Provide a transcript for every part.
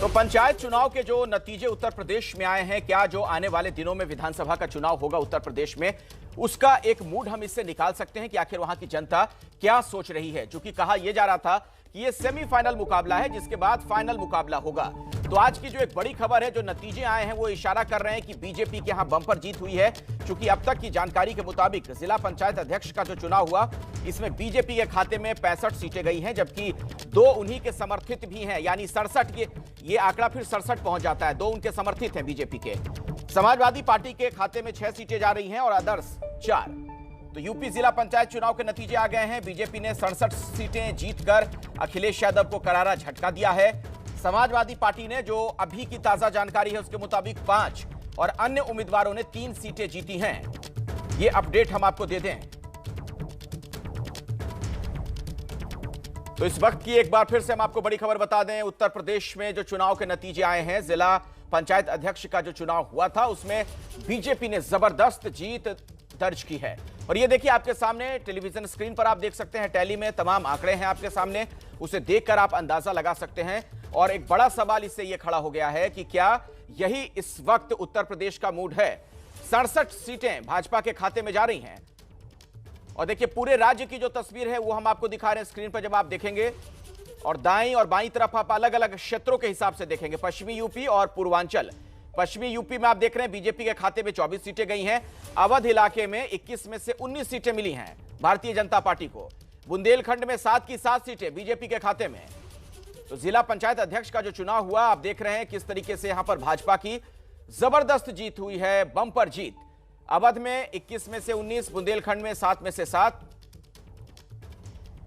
तो पंचायत चुनाव के जो नतीजे उत्तर प्रदेश में आए हैं, क्या जो आने वाले दिनों में विधानसभा का चुनाव होगा उत्तर प्रदेश में, उसका एक मूड हम इससे निकाल सकते हैं कि आखिर वहां की जनता क्या सोच रही है। जो कि कहा यह जा रहा था कि यह सेमीफाइनल मुकाबला है, जिसके बाद फाइनल मुकाबला होगा। तो आज की जो एक बड़ी खबर है, जो नतीजे आए हैं, वो इशारा कर रहे हैं कि बीजेपी के यहां बंपर जीत हुई है। चूंकि अब तक की जानकारी के मुताबिक जिला पंचायत अध्यक्ष का जो चुनाव हुआ, इसमें बीजेपी के खाते में 65 सीटें गई हैं, जबकि 2 उन्हीं के समर्थित भी हैं, यानी 67। ये आंकड़ा फिर 67 पहुंच जाता है। 2 उनके समर्थित हैं बीजेपी के। समाजवादी पार्टी के खाते में 6 सीटें जा रही हैं और अदर्स 4। तो यूपी जिला पंचायत चुनाव के नतीजे आ गए हैं। बीजेपी ने 67 सीटें जीतकर अखिलेश यादव को करारा झटका दिया है। समाजवादी पार्टी ने, जो अभी की ताजा जानकारी है उसके मुताबिक, 5 और अन्य उम्मीदवारों ने 3 सीटें जीती हैं। ये अपडेट हम आपको दे दें तो इस वक्त की एक बार फिर से हम आपको बड़ी खबर बता दें। उत्तर प्रदेश में जो चुनाव के नतीजे आए हैं, जिला पंचायत अध्यक्ष का जो चुनाव हुआ था, उसमें बीजेपी ने जबरदस्त जीत दर्ज की है। और ये देखिए आपके सामने टेलीविजन स्क्रीन पर आप देख सकते हैं, टैली में तमाम आंकड़े हैं आपके सामने, उसे देखकर आप अंदाजा लगा सकते हैं। और एक बड़ा सवाल इससे यह खड़ा हो गया है कि क्या यही इस वक्त उत्तर प्रदेश का मूड है। 67 सीटें भाजपा के खाते में जा रही हैं। और देखिए पूरे राज्य की जो तस्वीर है वो हम आपको दिखा रहे हैं स्क्रीन पर, जब आप देखेंगे। और दाईं और बाईं तरफ आप अलग अलग क्षेत्रों के हिसाब से देखेंगे, पश्चिमी यूपी और पूर्वांचल। पश्चिमी यूपी में आप देख रहे हैं बीजेपी के खाते में 24 सीटें गई हैं। अवध इलाके में 21 में से 19 सीटें मिली हैं भारतीय जनता पार्टी को। बुंदेलखंड में 7 की 7 सीटें बीजेपी के खाते में। तो जिला पंचायत अध्यक्ष का जो चुनाव हुआ, आप देख रहे हैं किस तरीके से यहां पर भाजपा की जबरदस्त जीत हुई है, बंपर जीत। अवध में 21 में से 19, बुंदेलखंड में 7 में से 7।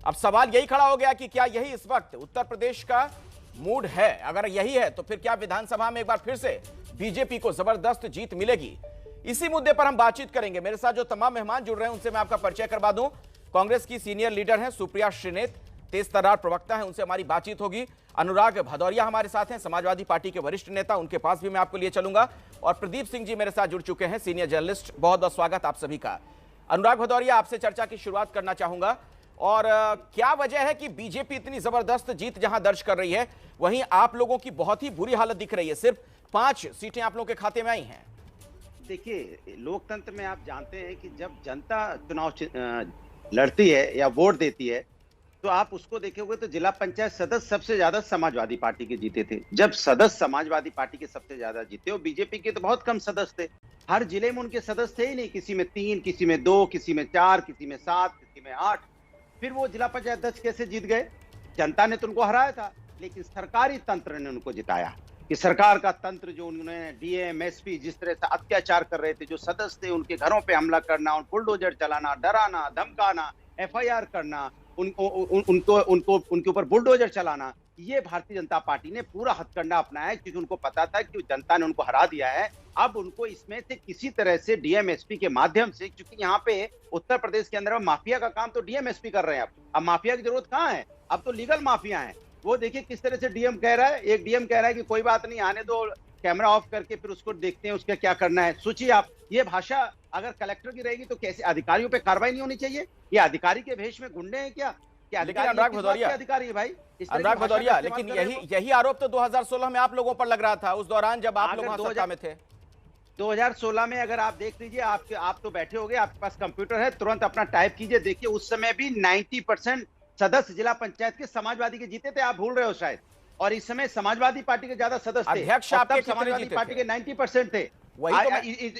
अब सवाल यही खड़ा हो गया कि क्या यही इस वक्त उत्तर प्रदेश का मूड है। अगर यही है तो फिर क्या विधानसभा में एक बार फिर से बीजेपी को जबरदस्त जीत मिलेगी। इसी मुद्दे पर हम बातचीत करेंगे। मेरे साथ जो तमाम मेहमान जुड़ रहे हैं उनसे मैं आपका परिचय करवा दूं। कांग्रेस की सीनियर लीडर हैं सुप्रिया श्रीनेत, तेज तर्रार प्रवक्ता हैं, उनसे हमारी बातचीत होगी। अनुराग भदौरिया हमारे साथ हैं, समाजवादी पार्टी के वरिष्ठ नेता, उनके पास भी मैं आपको लिए चलूंगा। और प्रदीप सिंह जी मेरे साथ जुड़ चुके हैं, सीनियर जर्नलिस्ट। बहुत बहुत स्वागत आप सभी का। अनुराग भदौरिया, आपसे चर्चा की शुरुआत करना चाहूंगा। और क्या वजह है कि बीजेपी इतनी जबरदस्त जीत जहां दर्ज कर रही है, वहीं आप लोगों की बहुत ही बुरी हालत दिख रही है। सिर्फ 5 सीटें आप लोगों के खाते में आई हैं। देखिए, लोकतंत्र में आप जानते हैं कि जब जनता चुनाव लड़ती है या वोट देती है, तो आप उसको देखोगे तो जिला पंचायत सदस्य सबसे ज्यादा समाजवादी पार्टी के जीते थे। जब सदस्य समाजवादी पार्टी के सबसे ज्यादा जीते, और बीजेपी के तो बहुत कम सदस्य थे। हर जिले में उनके सदस्य थे ही नहीं, किसी में 3, किसी में 2, किसी में 4, किसी में 7, किसी में 8। फिर वो जिला पंचायत अध्यक्ष कैसे जीत गए? जनता ने तो उनको हराया था, लेकिन सरकारी तंत्र ने उनको जिताया। कि सरकार का तंत्र, जो उन्होंने डीएम एसपी जिस तरह से अत्याचार कर रहे थे, जो सदस्य थे उनके घरों पे हमला करना, उन बुलडोजर चलाना, डराना, धमकाना, एफआईआर करना, उनके ऊपर बुलडोजर चलाना, ये भारतीय जनता पार्टी ने पूरा हथकंडा अपनाया है। क्योंकि उनको पता था कि जनता ने उनको हरा दिया है। अब उनको इसमें से किसी तरह से डीएमएसपी के माध्यम से, क्योंकि यहाँ पे उत्तर प्रदेश के अंदर माफिया का काम तो डीएमएसपी कर रहे हैं। अब माफिया की जरूरत कहाँ है? अब तो लीगल माफिया है। वो देखिए किस तरह से डीएम कह रहा है, एक डीएम कह रहा है कि कोई बात नहीं, आने दो, कैमरा ऑफ करके फिर उसको देखते हैं उसका क्या करना है। सोचिए आप, ये भाषा अगर कलेक्टर की रहेगी तो कैसे? अधिकारियों पे कार्रवाई नहीं होनी चाहिए? ये अधिकारी के भेष में गुंडे हैं क्या? अनुराग भदौरिया, अधिकारी है भाई? अनुराग भदौरिया, लेकिन यही आरोप तो 2016 में आप लोगों पर लग रहा था, उस दौरान जब आप लोग सत्ता में थे। 2016 में अगर आप देख लीजिए, आप तो बैठे होंगे, आपके पास कंप्यूटर है, तुरंत अपना टाइप कीजिए, देखिए उस समय भी 90% सदस्य जिला पंचायत के समाजवादी के जीते थे। आप भूल रहे हो शायद। और इस समय समाजवादी पार्टी के ज्यादा सदस्य थे। अध्यक्ष आपके समाजवादी पार्टी के 90% थे।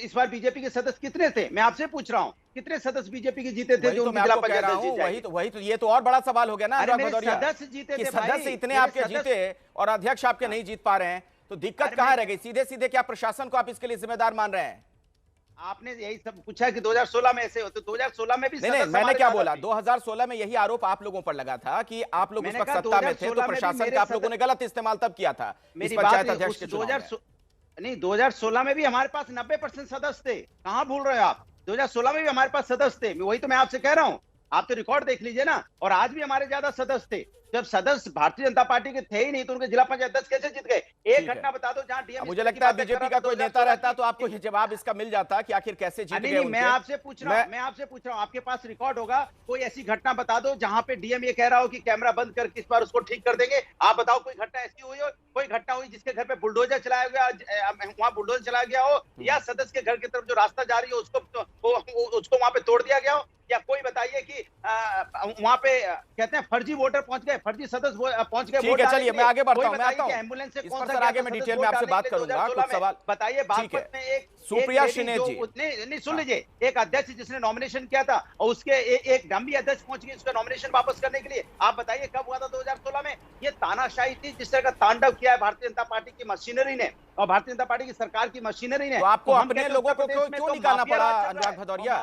इस बार बीजेपी के सदस्य कितने थे? मैं आपसे पूछ रहा हूँ, कितने सदस्य बीजेपी के जीते थे? जो जिला पंचायत, वही तो ये तो और बड़ा सवाल हो गया ना। सदस्य जीते थे, सदस्य इतने आपके जीते और अध्यक्ष आपके नहीं जीत पा रहे हैं, तो दिक्कत कहाँ रह गई? सीधे सीधे क्या प्रशासन को आप इसके लिए जिम्मेदार मान रहे हैं? आपने यही सब पूछा कि 2016 में ऐसे हो, तो 2016 में भी नहीं, मैंने क्या बोला? 2016 में यही आरोप आप लोगों पर लगा था कि आप लोग उस वक्त सत्ता में थे, तो प्रशासन का आप लोगों ने गलत इस्तेमाल तब किया था इस पंचायत अध्यक्ष के चुनाव में। नहीं, 2016 में भी हमारे पास 90% सदस्य थे। कहां भूल रहे हो आप? 2016 में भी हमारे पास सदस्य थे। वही तो मैं आपसे कह रहा हूं, आप तो रिकॉर्ड देख लीजिए ना। और आज भी हमारे ज्यादा सदस्य थे। जब सदस्य भारतीय जनता पार्टी के थे ही नहीं तो उनके जिला पंचायत अध्यक्ष कैसे जीत गए? एक घटना बता दो जहां डीएम। मुझे लगता है बीजेपी का कोई नेता रहता तो आपको ये जवाब इसका मिल जाता कि आखिर कैसे जीत गए। मैं आपसे पूछ रहा हूं, आपके पास रिकॉर्ड होगा, कोई ऐसी घटना बता दो जहां पे डीएम ये कह रहा हो कि कैमरा बंद करके इस बार उसको ठीक कर देंगे। आप बताओ कोई घटना ऐसी हुई हो, कोई घटना हुई जिसके घर पे बुलडोजर चलाया गया, वहां बुलडोजर चलाया गया हो, या सदस्य के घर की तरफ जो रास्ता जा रही है उसको वहां पे तोड़ दिया गया हो, या कोई बताइए कि वहां पे कहते हैं फर्जी वोटर पहुंच गए, फर्जी सदस्य पहुंच गए। ठीक है, चलिए मैं आगे बढ़ता हूं, मैं आता हूं एम्बुलेंस से इस पर सर आगे मैं डिटेल में आपसे बात करूंगा। कुछ सवाल बताइए। बागपत में एक सुप्रिया शिनेत जी, नहीं सुन लीजिए, एक अध्यक्ष जिसने नॉमिनेशन किया था और उसके एक डम्मी अध्यक्ष पहुंच गई उसका नॉमिनेशन वापस करने के लिए। आप बताइए कब हुआ था? 2016 में। ये तानाशाही थी जिस तरह का तांडव किया है भारतीय जनता पार्टी की मशीनरी ने और भारतीय जनता पार्टी की सरकार की मशीनरी ने। तो आपको अपने लोगों को क्यों निकालना पड़ा अनुराग भदौरिया?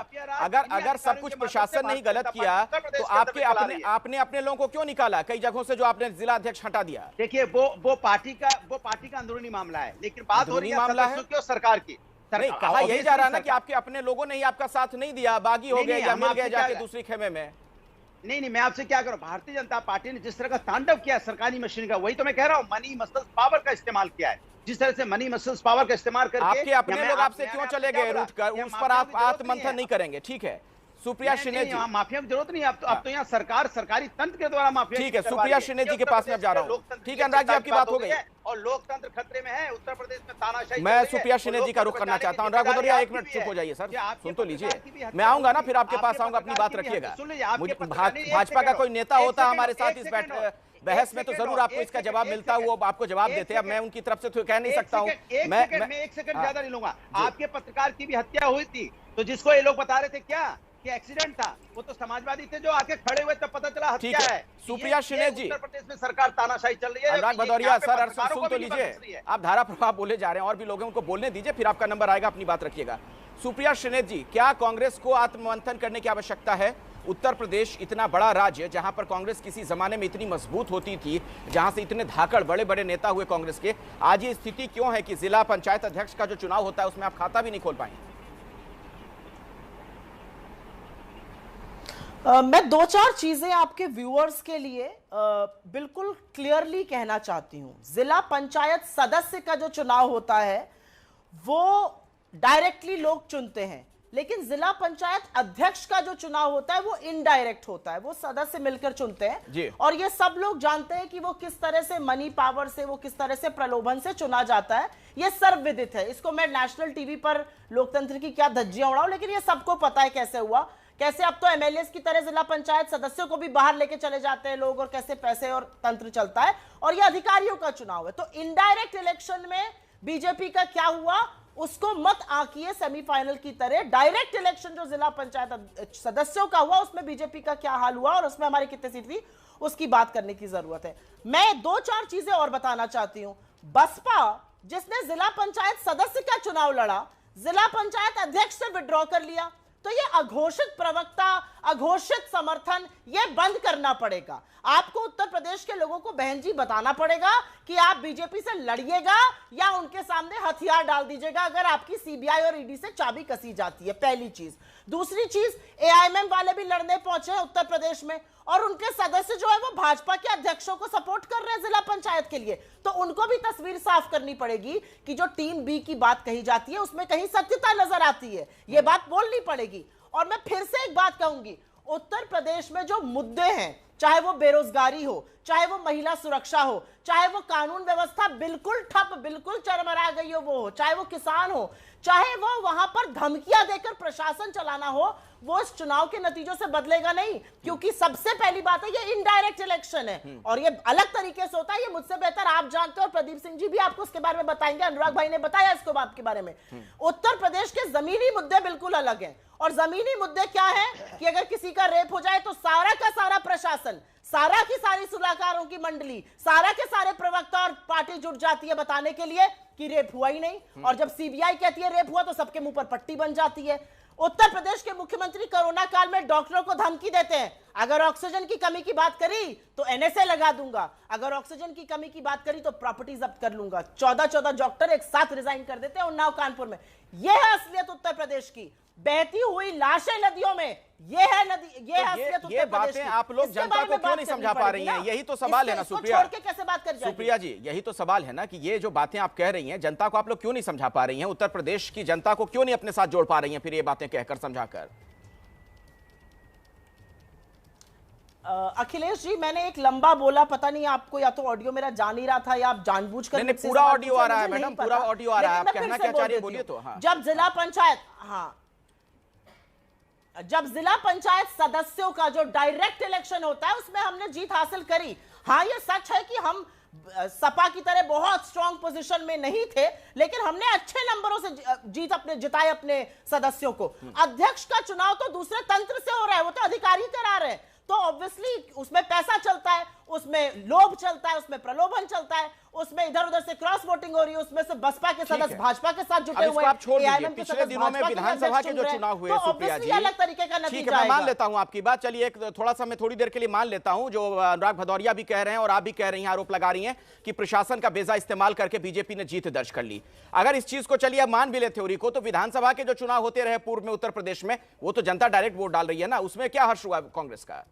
अगर सब कुछ प्रशासन ने ही गलत किया तो आपने अपने लोगों को क्यों निकाला? कई जगहों से जो आपने जिला अध्यक्ष हटा दिया। देखिए वो पार्टी का अंदरूनी मामला है, लेकिन बात हो रही है सरकार की। नहीं, कहा यही जा रहा है ना कि आपके अपने लोगों ने ही आपका साथ नहीं दिया, बागी हो गए या मिल गए जाके दूसरी खेमे में। नहीं, मैं आपसे क्या करूं? भारतीय जनता पार्टी ने जिस तरह का तांडव किया सरकारी मशीन का, वही तो मैं कह रहा हूं, मनी मसल्स पावर का इस्तेमाल किया है। जिस तरह से मनी मसल्स पावर का इस्तेमाल करके आपके अपने लोग आपसे क्यों चले गए रूठ कर, उस पर आप आत्ममंथन नहीं करेंगे। ठीक है सुप्रिया शिनेत जी, माफिया की जरूरत नहीं। अब तो यहाँ सरकारी तंत्र के द्वारा माफिया। ठीक है, सुप्रिया शिनेत जी के पास मैं जा रहा हूँ। ठीक है अनुराग जी, आपकी बात हो गई और लोकतंत्र खतरे में है। उत्तर प्रदेश में तानाशाही। मैं सुप्रिया शिनेत जी का रुख करना चाहता हूँ। अनुराग भदौरिया एक मिनट चुप हो जाइए सर, सुन तो लीजिए। मैं आऊंगा ना, फिर आपके पास आऊंगा, अपनी बात रखिएगा। भाजपा का कोई नेता होता हमारे साथ इस बहस में तो जरूर आपको इसका जवाब मिलता, वो आपको जवाब देते। अब मैं उनकी तरफ से तो कह नहीं सकता हूँ। मैं एक सेकंड ज्यादा नहीं लूंगा। आपके पत्रकार की भी हत्या हुई थी, तो जिसको ये लोग बता रहे थे क्या कि एक्सीडेंट था, वो तो समाजवादी थे जो आके खड़े हुए, तब पता चला हत्या है। सुप्रिया शिनेत जी, उत्तर प्रदेश में सरकार तानाशाही चल रही है। अनुराग भदौरिया सर सुन तो लीजिए, आप धारा प्रभाव बोले जा रहे हैं और भी लोगों को बोलने दीजिए, फिर आपका नंबर आएगा, अपनी बात रखिएगा। सुप्रिया शिनेत जी, क्या कांग्रेस को आत्ममंथन करने की आवश्यकता है? उत्तर प्रदेश इतना बड़ा राज्य जहां पर कांग्रेस किसी जमाने में इतनी मजबूत होती थी, जहां से इतने धाकड़ बड़े बड़े नेता हुए कांग्रेस के, आज ये स्थिति क्यों है कि जिला पंचायत अध्यक्ष का जो चुनाव होता है उसमें आप खाता भी नहीं खोल पाएंगे? मैं दो चार चीजें आपके व्यूअर्स के लिए बिल्कुल क्लियरली कहना चाहती हूं। जिला पंचायत सदस्य का जो चुनाव होता है वो डायरेक्टली लोग चुनते हैं, लेकिन जिला पंचायत अध्यक्ष का जो चुनाव होता है वो इनडायरेक्ट होता है, वो सदस्य मिलकर चुनते हैं। और ये सब लोग जानते हैं कि वो किस तरह से मनी पावर से, वो किस तरह से प्रलोभन से चुना जाता है, ये सर्वविदित है। इसको मैं नेशनल टीवी पर लोकतंत्र की क्या धज्जियां उड़ाऊं, लेकिन ये सबको पता है कैसे हुआ, कैसे अब तो एमएलए की तरह जिला पंचायत सदस्यों को भी बाहर लेके चले जाते हैं लोग, और कैसे पैसे और तंत्र चलता है, और ये अधिकारियों का चुनाव है। तो इनडायरेक्ट इलेक्शन में बीजेपी का क्या हुआ उसको मत आंकिए सेमीफाइनल की तरह। डायरेक्ट इलेक्शन जो जिला पंचायत सदस्यों का हुआ उसमें बीजेपी का क्या हाल हुआ और उसमें हमारी कितनी सीट थी उसकी बात करने की जरूरत है। मैं दो चार चीजें और बताना चाहती हूं। बसपा जिसने जिला पंचायत सदस्य का चुनाव लड़ा, जिला पंचायत अध्यक्ष से विड्रॉ कर लिया, तो ये अघोषित प्रवक्ता, अघोषित समर्थन ये बंद करना पड़ेगा। आपको उत्तर प्रदेश के लोगों को बहन जी बताना पड़ेगा कि आप बीजेपी से लड़िएगा या उनके सामने हथियार डाल दीजिएगा अगर आपकी सीबीआई और ईडी से चाबी कसी जाती है, पहली चीज। दूसरी चीज, एआईएमएम वाले भी लड़ने पहुंचे हैं उत्तर प्रदेश में और उनके सदस्य जो है वो भाजपा के अध्यक्षों को सपोर्ट कर रहे हैं जिला पंचायत के लिए, तो उनको भी तस्वीर साफ करनी पड़ेगी कि जो टीम बी की बात कही जाती है उसमें कहीं सत्यता नजर आती है, ये बात बोलनी पड़ेगी। और मैं फिर से एक बात कहूंगी, उत्तर प्रदेश में जो मुद्दे हैं, चाहे वो बेरोजगारी हो, चाहे वो महिला सुरक्षा हो, चाहे वो कानून व्यवस्था बिल्कुल ठप, बिल्कुल चरमरा गई हो वो हो, चाहे वो किसान हो, चाहे वो वहां पर धमकियां देकर प्रशासन चलाना हो, वो इस चुनाव के नतीजों से बदलेगा नहीं। क्योंकि सबसे पहली बात है ये इनडायरेक्ट इलेक्शन है और ये अलग तरीके से होता है, ये मुझसे बेहतर आप जानते हो और प्रदीप सिंह जी भी आपको उसके बारे में बताएंगे, अनुराग भाई ने बताया इसको बात के बारे में। उत्तर प्रदेश के जमीनी मुद्दे बिल्कुल अलग हैं और जमीनी मुद्दे क्या है कि अगर किसी का रेप हो जाए तो सारा का सारा प्रशासन, सारा की सारी सुलाहकारों की मंडली, सारा के सारे प्रवक्ता और पार्टी जुट जाती है बताने के लिए कि रेप हुआ ही नहीं, और जब सीबीआई कहती है रेप हुआ तो सबके मुंह पर पट्टी बन जाती है। उत्तर प्रदेश के मुख्यमंत्री कोरोना काल में डॉक्टरों को धमकी देते हैं, अगर ऑक्सीजन की कमी की बात करी तो एनएसए लगा दूंगा, अगर ऑक्सीजन की कमी की बात करी तो प्रॉपर्टी जब्त कर लूंगा। 14 डॉक्टर एक साथ रिजाइन कर देते हैं उन्नाव कानपुर में। यह है असलियत उत्तर प्रदेश की। बहती हुई लाशें नदियों में, ये है नदी, ये है असलियत उत्तर ये प्रदेश बातें की। आप लोग इसके जनता बारे को में क्यों बात नहीं करनी समझा पा रही पड़ेगी हैं? ना। यही तो सवाल है ना इसको सुप्रिया। छोड़ के कैसे बात कर जाएगी? सुप्रिया जी, यही तो सवाल है ना कि ये जो बातें आप कह रही हैं, जनता को आप लोग क्यों नहीं समझा पा रही हैं? उत्तर प्रदेश की जनता को क्यों नहीं अपने साथ जोड़ पा रही हैं फिर ये बातें कहकर, समझाकर? अखिलेश जी, मैंने एक लंबा बोला, पता नहीं आपको या तो ऑडियो मेरा जा नहीं रहा था या आप जानबूझकर नहीं, पूरा ऑडियो आ रहा है मैडम, पूरा ऑडियो आ रहा है। आप कहना क्या चाह रही है बोलिए तो। हाँ, जब जिला पंचायत, हाँ, जब जिला पंचायत सदस्यों का जो डायरेक्ट इलेक्शन होता है उसमें हमने जीत हासिल करी। हाँ, ये सच है कि हम सपा की तरह बहुत स्ट्रांग पोजीशन में नहीं थे, लेकिन हमने अच्छे नंबरों से जीत अपने जिताए अपने सदस्यों को। अध्यक्ष का चुनाव तो दूसरे तंत्र से हो रहा है, वो तो अधिकारी करा रहे हैं, तो ऑब्वियसली उसमें पैसा चलता है, उसमें लोभ चलता है, उसमें प्रलोभन चलता है, उसमें इधर उधर से क्रॉस वोटिंग हो रही है, उसमें से बसपा के सदस्य भाजपा के साथ जुटे हुए हैं। आप छोड़ दीजिए, पिछले दिनों में विधानसभा के जो चुनाव हुए सुप्रिया जी, अलग तरीके का ठीक नतीजा है, मैं मान आएगा। लेता हूं आपकी बात। चलिए एक थोड़ा सा मैं थोड़ी देर के लिए मान लेता हूं जो अनुराग भदौरिया भी कह रहे हैं और आप भी कह रही हैं, आरोप लगा रही हैं कि प्रशासन का बेजा इस्तेमाल करके बीजेपी ने जीत दर्ज कर ली। अगर इस चीज को चलिए अब मान भी ले थ्योरी को, तो विधानसभा के जो चुनाव होते रहे पूर्व में उत्तर प्रदेश में, वो तो जनता डायरेक्ट वोट डाल रही है ना, उसमें क्या हर्ष हुआ कांग्रेस का?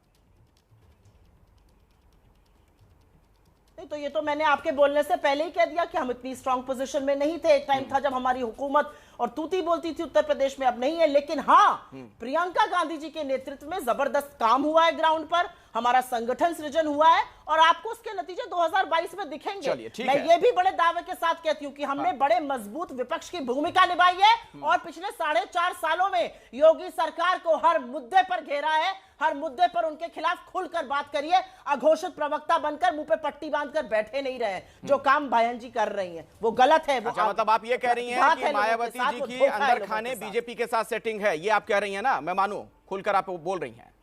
नहीं, तो ये तो मैंने आपके बोलने से पहले ही कह दिया कि हम इतनी स्ट्रांग पोजीशन में नहीं थे। एक टाइम था जब हमारी हुकूमत और तूती बोलती थी उत्तर प्रदेश में, अब नहीं है। लेकिन हाँ, प्रियंका गांधी जी के नेतृत्व में जबरदस्त काम हुआ है ग्राउंड पर, हमारा संगठन सृजन हुआ है और आपको उसके नतीजे 2022 में दिखेंगे। मैं ये भी बड़े दावे के साथ कहती हूँ कि हमने बड़े मजबूत विपक्ष की भूमिका निभाई है और पिछले 4.5 सालों में योगी सरकार को हर मुद्दे पर घेरा है, हर मुद्दे पर उनके खिलाफ खुलकर बात करिए। अघोषित प्रवक्ता बनकर मुंह पे पट्टी बांधकर बैठे नहीं रहे। जो काम बयान जी कर रही हैं वो गलत है। वो अच्छा, मतलब आप ये कह रही हैं कि मायावती जी की अंदर खाने बीजेपी के साथ सेटिंग है, ये आप कह रही हैं ना? मैं मानूं, खुलकर आप बोल रही हैं।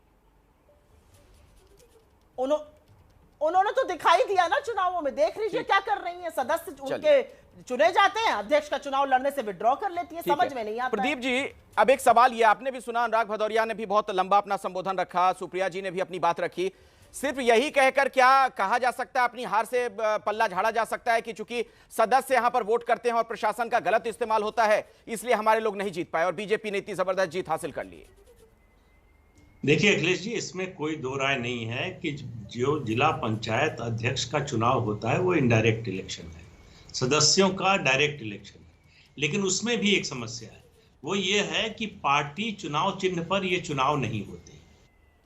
उन्होंने तो दिखाई दिया ना चुनावों में, देख लीजिए क्या कर रही हैं। सदस्य उनके चुने जाते हैं, अध्यक्ष का चुनाव लड़ने से विड्रॉ कर लेती है, समझ में नहीं आता। प्रदीप जी, अब एक सवाल ये, आपने भी सुना, अनुराग भदौरिया ने भी बहुत लंबा अपना संबोधन रखा, सुप्रिया जी ने भी अपनी बात रखी। सिर्फ यही कहकर क्या कहा जा सकता है, अपनी हार से पल्ला झाड़ा जा सकता है कि चूंकि सदस्य यहां पर वोट करते हैं और प्रशासन का गलत इस्तेमाल होता है, इसलिए हमारे लोग नहीं जीत पाए और बीजेपी ने इतनी जबरदस्त जीत हासिल कर ली? देखिए अखिलेश जी, इसमें कोई दो राय नहीं है कि जो जिला पंचायत अध्यक्ष का चुनाव होता है वो इनडायरेक्ट इलेक्शन है, सदस्यों का डायरेक्ट इलेक्शन है। लेकिन उसमें भी एक समस्या है, वो ये है कि पार्टी चुनाव चिन्ह पर ये चुनाव नहीं होते।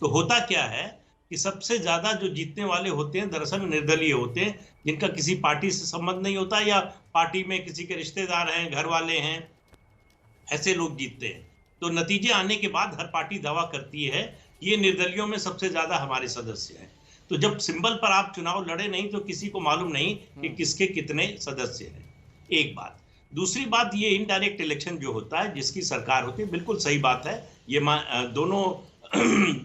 तो होता क्या है कि सबसे ज्यादा जो जीतने वाले होते हैं दरअसल निर्दलीय होते हैं, जिनका किसी पार्टी से संबंध नहीं होता या पार्टी में किसी के रिश्तेदार हैं, घर वाले हैं, ऐसे लोग जीतते हैं। तो नतीजे आने के बाद हर पार्टी दावा करती है ये निर्दलियों में सबसे ज्यादा हमारे सदस्य हैं। तो जब सिंबल पर आप चुनाव लड़े नहीं तो किसी को मालूम नहीं कि किसके कितने सदस्य हैं। एक बात। दूसरी बात, ये इनडायरेक्ट इलेक्शन जो होता है, जिसकी सरकार होती है, बिल्कुल सही बात है। ये दोनों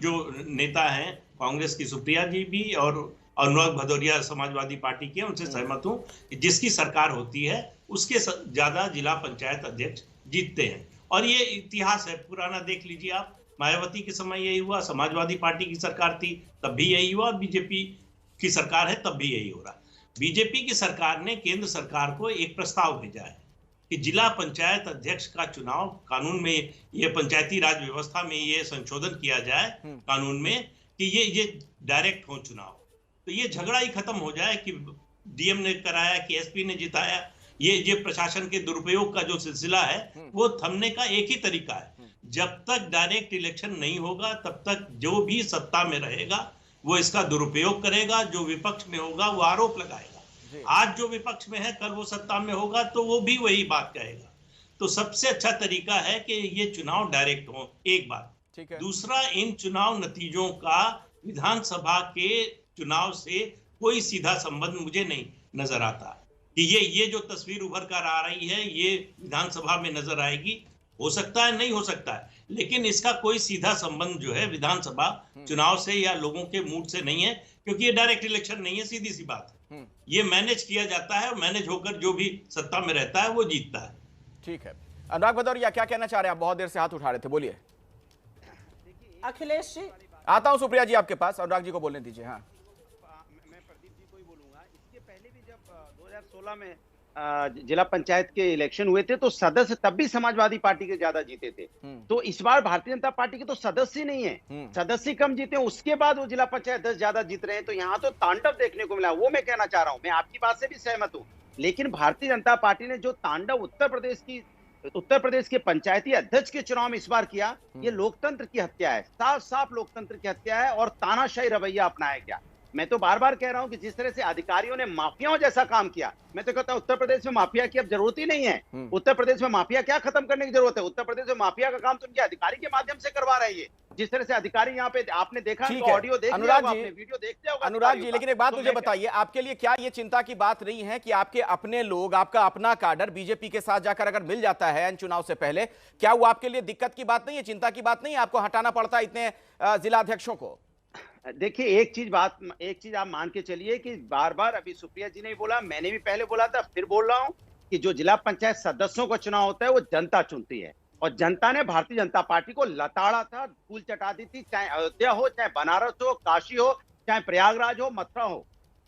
जो नेता हैं कांग्रेस की, सुप्रिया जी भी और अनुराग भदौरिया समाजवादी पार्टी के, उनसे सहमत हूं कि जिसकी सरकार होती है उसके ज्यादा जिला पंचायत अध्यक्ष जीतते हैं। और ये इतिहास है पुराना, देख लीजिए आप, मायावती के समय यही हुआ, समाजवादी पार्टी की सरकार थी तब भी यही हुआ, बीजेपी की सरकार है तब भी यही हो रहा। बीजेपी की सरकार ने केंद्र सरकार को एक प्रस्ताव भेजा है कि जिला पंचायत अध्यक्ष का चुनाव कानून में, ये पंचायती राज व्यवस्था में ये संशोधन किया जाए कानून में कि ये डायरेक्ट हो चुनाव। तो ये झगड़ा ही खत्म हो जाए कि डीएम ने कराया कि एसपी ने जिताया। ये प्रशासन के दुरुपयोग का जो सिलसिला है वो थमने का एक ही तरीका है। जब तक डायरेक्ट इलेक्शन नहीं होगा तब तक जो भी सत्ता में रहेगा वो इसका दुरुपयोग करेगा, जो विपक्ष में होगा वो आरोप लगाएगा। आज जो विपक्ष में है कल वो सत्ता में होगा तो वो भी वही बात कहेगा। तो सबसे अच्छा तरीका है कि ये चुनाव डायरेक्ट हो, एक बात। दूसरा, इन चुनाव नतीजों का विधानसभा के चुनाव से कोई सीधा संबंध मुझे नहीं नजर आता कि ये जो तस्वीर उभर कर आ रही है ये विधानसभा में नजर आएगी। हो सकता है, नहीं हो सकता है, लेकिन इसका कोई सीधा संबंध जो है विधानसभा चुनाव से या लोगों के मूड से नहीं है, क्योंकि ये डायरेक्ट इलेक्शन नहीं है, सीधी सी बात है। ये मैनेज किया जाता है, मैनेज होकर जो भी सत्ता में रहता है वो जीतता है। ठीक है, अनुराग भदौरिया क्या कहना चाह रहे हैं आप? बहुत देर से हाथ उठा रहे थे, बोलिए। अखिलेश जी, आता हूं सुप्रिया जी आपके पास, अनुराग जी को बोलने दीजिए। हाँ, मैं प्रदीप जी को ही बोलूंगा। इसके पहले भी जब 2016 में जिला पंचायत के इलेक्शन हुए थे तो सदस्य तब भी समाजवादी पार्टी के ज्यादा जीते थे। तो इस बार भारतीय जनता पार्टी के तो सदस्य ही नहीं है, सदस्य कम जीते हैं, उसके बाद वो जिला पंचायत अध्यक्ष ज्यादा जीत रहे हैं। तो यहाँ तो तांडव देखने को मिला, वो मैं कहना चाह रहा हूँ। मैं आपकी बात से भी सहमत हूँ, लेकिन भारतीय जनता पार्टी ने जो तांडव उत्तर प्रदेश के पंचायती अध्यक्ष के चुनाव में इस बार किया, ये लोकतंत्र की हत्या है, साफ साफ लोकतंत्र की हत्या है और तानाशाही रवैया अपनाया गया। मैं तो बार बार कह रहा हूं कि जिस तरह से अधिकारियों ने माफियाओं जैसा काम किया, मैं तो कहता हूं उत्तर प्रदेश में माफिया की अब जरूरत ही नहीं है। उत्तर प्रदेश में माफिया क्या खत्म करने की जरूरत है? उत्तर प्रदेश में माफिया का काम तो उनके अधिकारी के माध्यम से करवा रहे हैं। जिस तरह से अधिकारी यहाँ पे आपने देखा, ऑडियो देख लिया होगा, आपने वीडियो देखते होगा। अनुराग जी, लेकिन एक बात मुझे बताइए, आपके लिए क्या ये चिंता की बात नहीं है कि आपके अपने लोग, आपका अपना काडर बीजेपी के साथ जाकर अगर मिल जाता है इन चुनाव से पहले, क्या वो आपके लिए दिक्कत की बात नहीं है, चिंता की बात नहीं है? आपको हटाना पड़ता है इतने जिला अध्यक्षों को? देखिए, एक चीज आप मान के चलिए कि बार बार अभी सुप्रिया जी ने बोला, मैंने भी पहले बोला था, फिर बोल रहा हूं कि जो जिला पंचायत सदस्यों का चुनाव होता है वो जनता चुनती है, और जनता ने भारतीय जनता पार्टी को लताड़ा था, धूल चटा दी थी। चाहे अयोध्या हो, चाहे बनारस हो, काशी हो, चाहे प्रयागराज हो, मथुरा हो,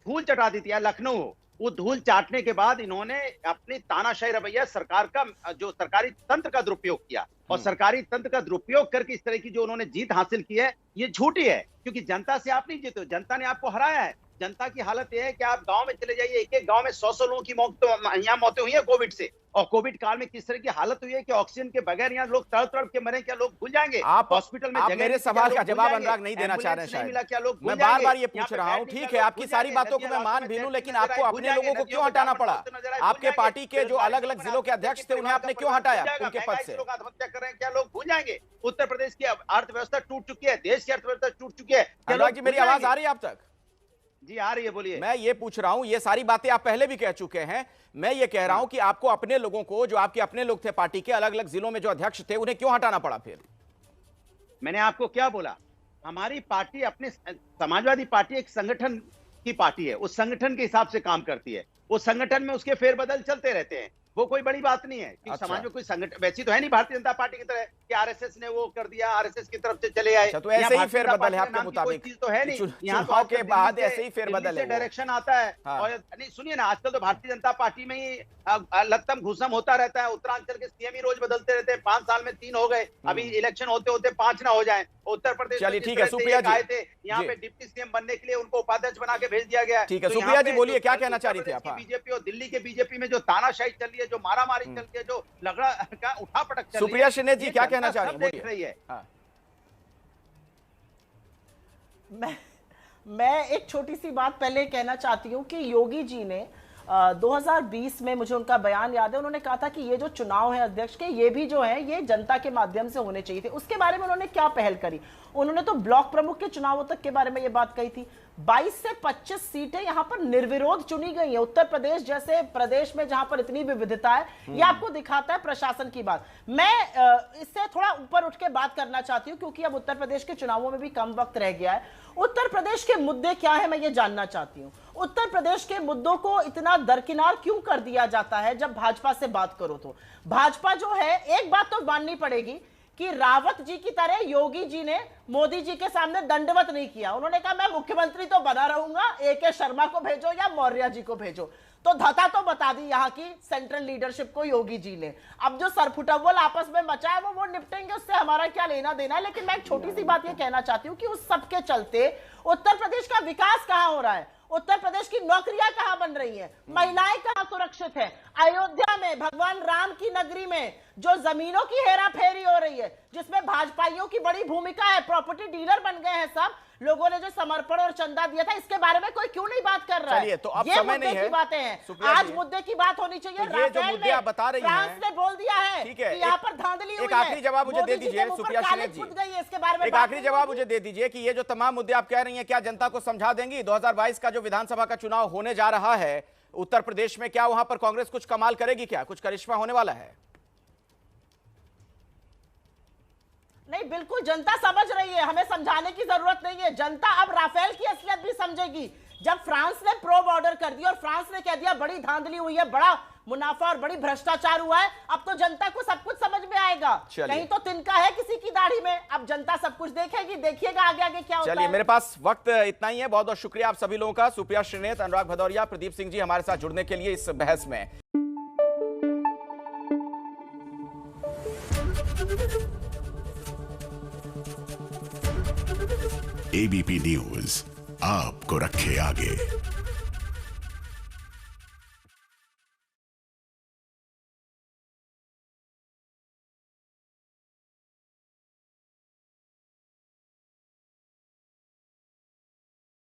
धूल चटा दी थी, या लखनऊ हो। वो धूल चाटने के बाद इन्होंने अपनी तानाशाही रवैया, सरकार का जो सरकारी तंत्र का दुरुपयोग किया, और सरकारी तंत्र का दुरुपयोग करके इस तरह की जो उन्होंने जीत हासिल की है, ये झूठी है। क्योंकि जनता से आप नहीं जीते हो, जनता ने आपको हराया है। जनता की हालत यह है कि आप गांव में चले जाइए, एक एक गांव में 100 लोगों की यहाँ मौतें हुई है कोविड से, और कोविड काल में किस तरह की हालत हुई है कि ऑक्सीजन के बगैर यहाँ लोग तड़प तड़प के मरे। क्या लोग भूल जाएंगे? आप हॉस्पिटल में जगह, मेरे सवाल का जवाब अनुराग नहीं देना चाह रहे हैं, क्या लोग? मैं बार बार ये पूछ रहा हूँ। ठीक है, आपकी सारी बातों को मैं मान भी लूं, लेकिन आपको अपने लोगों को क्यों हटाना पड़ा? आपके पार्टी के जो अलग अलग जिलों के अध्यक्ष थे, उन्हें आपने क्यों हटाया उनके पद से? लोग आत्महत्या कर रहे हैं, क्या लोग भूल जाएंगे? उत्तर प्रदेश की अर्थव्यवस्था टूट चुकी है, देश की अर्थव्यवस्था टूट चुकी है। अनुराग जी, मेरी आवाज आ रही है आप तक? जी आ रही है, बोलिए। मैं ये पूछ रहा हूं, ये सारी बातें आप पहले भी कह चुके हैं। मैं ये कह रहा हूं कि आपको अपने लोगों को, जो आपके अपने लोग थे पार्टी के अलग अलग जिलों में जो अध्यक्ष थे, उन्हें क्यों हटाना पड़ा फिर? मैंने आपको क्या बोला? हमारी पार्टी, अपने समाजवादी पार्टी एक संगठन की पार्टी है, उस संगठन के हिसाब से काम करती है। उस संगठन में उसके फेरबदल चलते रहते हैं, वो कोई बड़ी बात नहीं है। क्योंकि समाज में कोई संगठन वैसी तो है नहीं भारतीय जनता पार्टी की तरह कि आरएसएस ने वो कर दिया, आरएसएस की तरफ से चले आए। तो ऐसे ही फेरबदल है आपके मुताबिक? चीज तो है नहीं, यहाँ के बाद ऐसे ही फेरबदल है, डायरेक्शन आता है। और नहीं, सुनिए ना, आजकल तो भारतीय जनता पार्टी में ही लत्तम घुसम होता रहता है। उत्तरांचल के सीएम ही रोज बदलते रहते हैं, 5 साल में 3 हो गए, अभी इलेक्शन होते होते 5 ना हो जाए। उत्तर प्रदेश चलिए ठीक है, सुप्रिया जी आए थे यहाँ पे डिप्टी सीएम बनने के लिए, उनको उपाध्यक्ष बना के भेज दिया गया। ठीक है, सुप्रिया जी बोलिए, क्या कहना चाह रही थी आप? बीजेपी और दिल्ली के बीजेपी में जो तानाशाही चल रही है, जो मारामारी चल रही है, जो लगड़ा का उठा पटक चल रही है, सुप्रिया श्रीनेत जी क्या कहना चाह रही है? मैं एक छोटी सी बात पहले कहना चाहती हूं कि योगी जी ने 2020 में, मुझे उनका बयान याद है, उन्होंने कहा था कि ये जो चुनाव है अध्यक्ष के, ये भी जो है ये जनता के माध्यम से होने चाहिए थे। उसके बारे में उन्होंने क्या पहल करी? उन्होंने तो ब्लॉक प्रमुख के चुनावों तक के बारे में ये बात कही थी। 22 से 25 सीटें यहां पर निर्विरोध चुनी गई है। उत्तर प्रदेश जैसे प्रदेश में जहां पर इतनी विविधता है, ये आपको दिखाता है प्रशासन की बात। मैं इससे थोड़ा ऊपर उठ के बात करना चाहती हूं, क्योंकि अब उत्तर प्रदेश के चुनावों में भी कम वक्त रह गया है। उत्तर प्रदेश के मुद्दे क्या है, मैं ये जानना चाहती हूं। उत्तर प्रदेश के मुद्दों को इतना दरकिनार क्यों कर दिया जाता है? जब भाजपा से बात करो तो भाजपा जो है, एक बात तो माननी पड़ेगी कि रावत जी की तरह योगी जी ने मोदी जी के सामने दंडवत नहीं किया। उन्होंने कहा मैं मुख्यमंत्री तो बना रहूंगा, AK शर्मा को भेजो या मौर्य जी को भेजो। तो धता तो बता दी यहाँ की सेंट्रल लीडरशिप को योगी जी ने। अब जो सरफुटअव्वल आपस में मचा है वो निपटेंगे, उससे हमारा क्या लेना देना है। लेकिन मैं एक छोटी सी बात ये कहना चाहती हूँ कि उस सबके चलते उत्तर प्रदेश का विकास कहाँ हो रहा है? उत्तर प्रदेश की नौकरियां कहां बन रही हैं? महिलाएं कहां सुरक्षित है? अयोध्या में, भगवान राम की नगरी में जो जमीनों की हेराफेरी हो रही है, जिसमें भाजपाइयों की बड़ी भूमिका है, प्रॉपर्टी डीलर बन गए हैं सब लोगों ने, जो समर्पण और चंदा दिया था, इसके बारे में कोई क्यों नहीं बात कर रहा है? तो अब ये समय नहीं मुद्दे है, की बातें हैं। आज मुद्दे की बात होनी चाहिए। तो ये जो मुद्दे आप बता रही हैं, फ्रांस ने बोल दिया है ठीक है, कि यहाँ पर धांधली हुई है। एक आखिरी जवाब मुझे दे दीजिए सुप्रिया श्रीनेत जी, इसके बारे में एक आखिरी जवाब मुझे दे दीजिए कि ये जो तमाम मुद्दे आप कह रही हैं, क्या जनता को समझा देंगी? 2022 का जो विधानसभा का चुनाव होने जा रहा है उत्तर प्रदेश में, क्या वहां पर कांग्रेस कुछ कमाल करेगी? क्या कुछ करिश्मा होने वाला है? नहीं, बिल्कुल जनता समझ रही है, हमें समझाने की जरूरत नहीं है। जनता अब राफेल की असलियत भी समझेगी। जब फ्रांस ने प्रोब ऑर्डर कर दिया और फ्रांस ने कह दिया बड़ी धांधली हुई है, बड़ा मुनाफा और बड़ी भ्रष्टाचार हुआ है, अब तो जनता को सब कुछ समझ में आएगा। कहीं तो तिनका है किसी की दाढ़ी में, अब जनता सब कुछ देखेगी। देखिएगा आगे आगे क्या होता है। चलिए, मेरे पास वक्त इतना ही है। बहुत बहुत शुक्रिया आप सभी लोगों का, सुप्रिया श्रीनेत, अनुराग भदौरिया, प्रदीप सिंह जी, हमारे साथ जुड़ने के लिए इस बहस में। एबीपी न्यूज आपको रखे आगे।